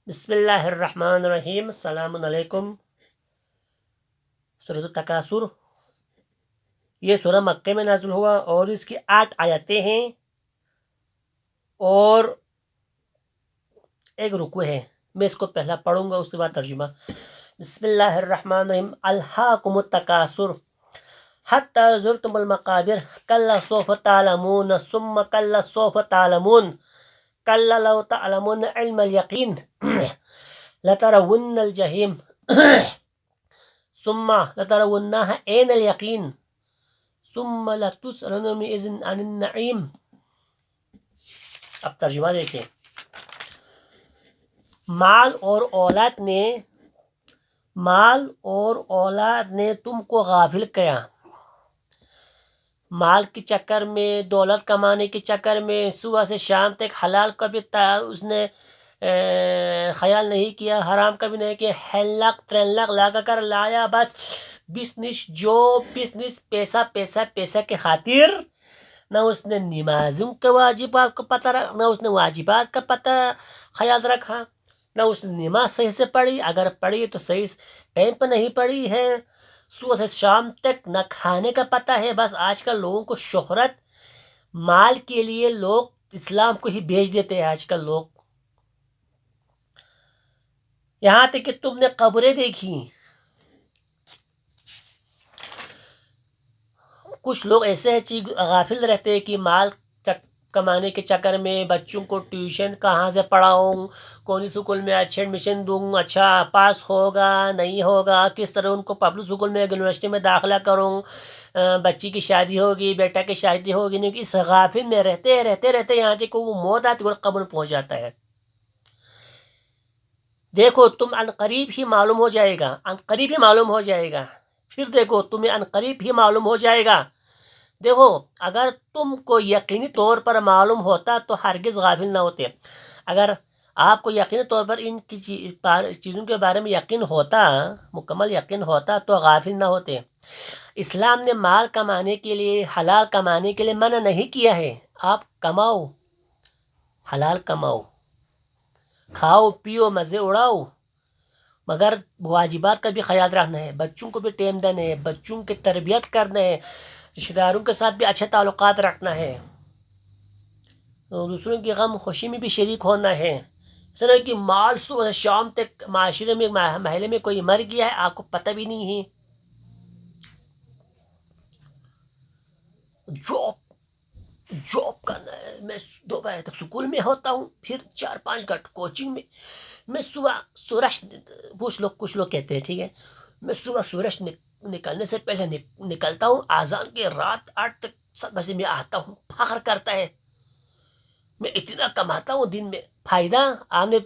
بسم اللہ الرحمن الرحیم. السلام علیکم. سورۃ التکاثر، یہ سورہ مکہ میں نازل ہوا اور اس کی 8 آیتیں ہیں اور ایک رکوع ہے. میں اس کو پہلا پڑھوں گا، اس کے بعد ترجمہ. بسم اللہ الرحمن الرحیم. الہاکم التکاثر حتی زرتم المقابر کلا سوف تعلمون ثم کلا سوف تعلمون کلا لو تعلمون علم الیقین لترون الجحیم ثم لترونها عین الیقین ثم لتسألن یومئذ عن النعیم. اب ترجمہ دیکھیں. مال اور اولاد نے تم کو غافل کیا. مال کے چکر میں، دولت کمانے کے چکر میں صبح سے شام تک حلال کا بھی اس نے خیال نہیں کیا، حرام کا بھی نہیں کیا. 1 لاکھ 3 لاکھ لگا کر لایا، بس بزنس پیسہ پیسہ پیسہ کے خاطر. نہ اس نے نمازوں کے واجبات کو پتہ رکھا، نہ اس نے واجبات کا پتہ خیال رکھا، نہ اس نے نماز صحیح سے پڑھی، اگر پڑھی تو صحیح ٹائم پہ نہیں پڑھی ہے. صبح سے شام تک نہ کھانے کا پتہ ہے. بس آج کل لوگوں کو شہرت، مال کے لیے لوگ اسلام کو ہی بیچ دیتے ہیں. آج کل لوگ یہاں تک کہ تم نے قبریں دیکھی. کچھ لوگ ایسے غافل رہتے ہیں کہ مال کمانے کے چکر میں بچوں کو ٹیوشن کہاں سے پڑھاؤں، کون سی اسکول میں اچھے ایڈمیشن دوں، اچھا پاس ہوگا نہیں ہوگا، کس طرح ان کو پبلک اسکول میں یونیورسٹی میں داخلہ کروں، بچی کی شادی ہوگی، بیٹا کی شادی ہوگی نہیں. اس غافل میں رہتے یہاں تک وہ موت آتی اور قبر پہنچ جاتا ہے. دیکھو تم عنقریب ہی معلوم ہو جائے گا، عنقریب ہی معلوم ہو جائے گا. پھر دیکھو تمہیں عنقریب ہی معلوم ہو جائے گا. دیکھو اگر تم کو یقینی طور پر معلوم ہوتا تو ہرگز غافل نہ ہوتے. اگر آپ کو یقینی طور پر ان کی چیزوں کے بارے میں یقین ہوتا، مکمل یقین ہوتا، تو غافل نہ ہوتے. اسلام نے مال کمانے کے لیے، حلال کمانے کے لیے منع نہیں کیا ہے. آپ کماؤ، حلال کماؤ، کھاؤ پیو مزے اڑاؤ، مگر واجبات کا بھی خیال رکھنا ہے. بچوں کو بھی ٹائم دینا ہے، بچوں کی تربیت کرنا ہے، رشتہ داروں کے ساتھ بھی اچھے تعلقات رکھنا ہے، دوسروں کی غم خوشی میں بھی شریک ہونا ہے. اس طرح کہ مال صبح سے شام تک معاشرے میں، محلے میں کوئی مر گیا ہے آپ کو پتہ بھی نہیں ہے. جاب کرنا ہے. میں 2 بجے تک سکول میں ہوتا ہوں، پھر 4-5 گھنٹے کوچنگ میں. میں صبح سورج، کچھ لوگ کہتے ہیں ٹھیک ہے، میں صبح سورج نکلنے سے پہلے نکلتا ہوں، آذان کے رات 8 تک 7 بجے میں آتا ہوں. فخر کرتا ہے میں اتنا کماتا ہوں دن میں. فائدہ آپ نے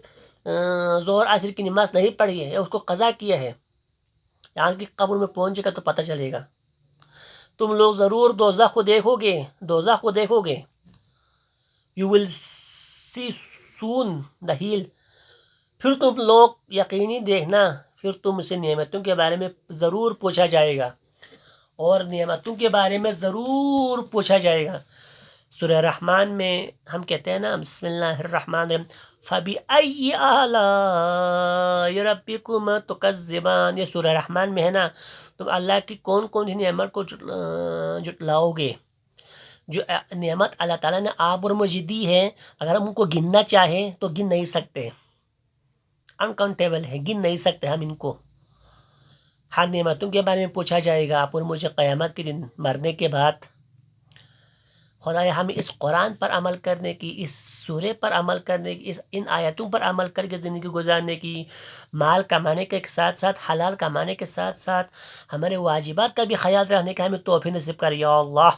ظہر عصر کی نماز نہیں پڑھی ہے یا اس کو قضا کیا ہے. یہاں کی قبر میں پہنچے گا تو پتہ چلے گا. تم لوگ ضرور دوزخ کو دیکھو گے. You will see soon the hell. پھر تم لوگ یقینی دیکھنا، پھر تم سے نعمتوں کے بارے میں ضرور پوچھا جائے گا، اور نعمتوں کے بارے میں ضرور پوچھا جائے گا. سورہ رحمان میں ہم کہتے ہیں نا بسم اللہ الرحمن الرحیم فَبِأَيِّ آلَاءِ رَبِّكُمَا تُكَذِّبَانِ. یہ سورہ رحمان میں ہے نا. تم اللہ کی کون کون سی نعمت کو جٹلاؤ گے. جو نعمت اللہ تعالیٰ نے آپ اور مجھے دی ہے، اگر ہم ان کو گننا چاہیں تو گن نہیں سکتے. انکاؤنٹیبل ہے، گن نہیں سکتے ہم ان کو. ہر نعمتوں کے بارے میں پوچھا جائے گا آپ اور مجھے قیامت کے دن مرنے کے بعد. خدایا ہمیں اس قرآن پر عمل کرنے کی، اس سورے پر عمل کرنے کی، ان آیتوں پر عمل کر کے زندگی گزارنے کی، مال کمانے کے ساتھ ساتھ، حلال کمانے کے ساتھ ساتھ ہمارے واجبات کا بھی خیال رکھنے کا ہمیں توفیق نصیب کر یا اللہ.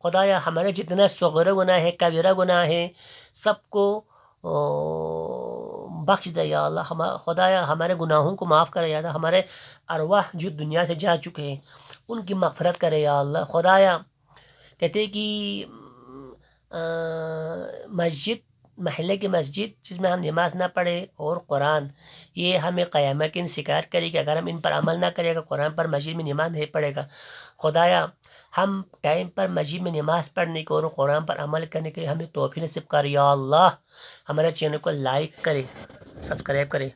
خدایا ہمارے جتنے صغیر گناہ ہے، کبیرہ گناہ ہے، سب کو بخش دے یا اللہ. خدایا ہمارے گناہوں کو معاف کرے یا اللہ. ہمارے ارواح جو دنیا سے جا چکے ہیں ان کی مغفرت کرے یا اللہ. خدایا کہتے ہیں کہ محلے کی مسجد جس میں ہم نماز نہ پڑھے اور قرآن، یہ ہمیں قیامت کے دن شکایت کرے کہ اگر ہم ان پر عمل نہ کرے گا، قرآن پر مسجد میں نماز نہیں پڑھے گا. خدایا ہم ٹائم پر مسجد میں نماز پڑھنے کو اور قرآن پر عمل کرنے کے ہمیں توفیق نصیب کر یا اللہ. ہمارے چینل کو لائک کرے، سبسکرائب کریں.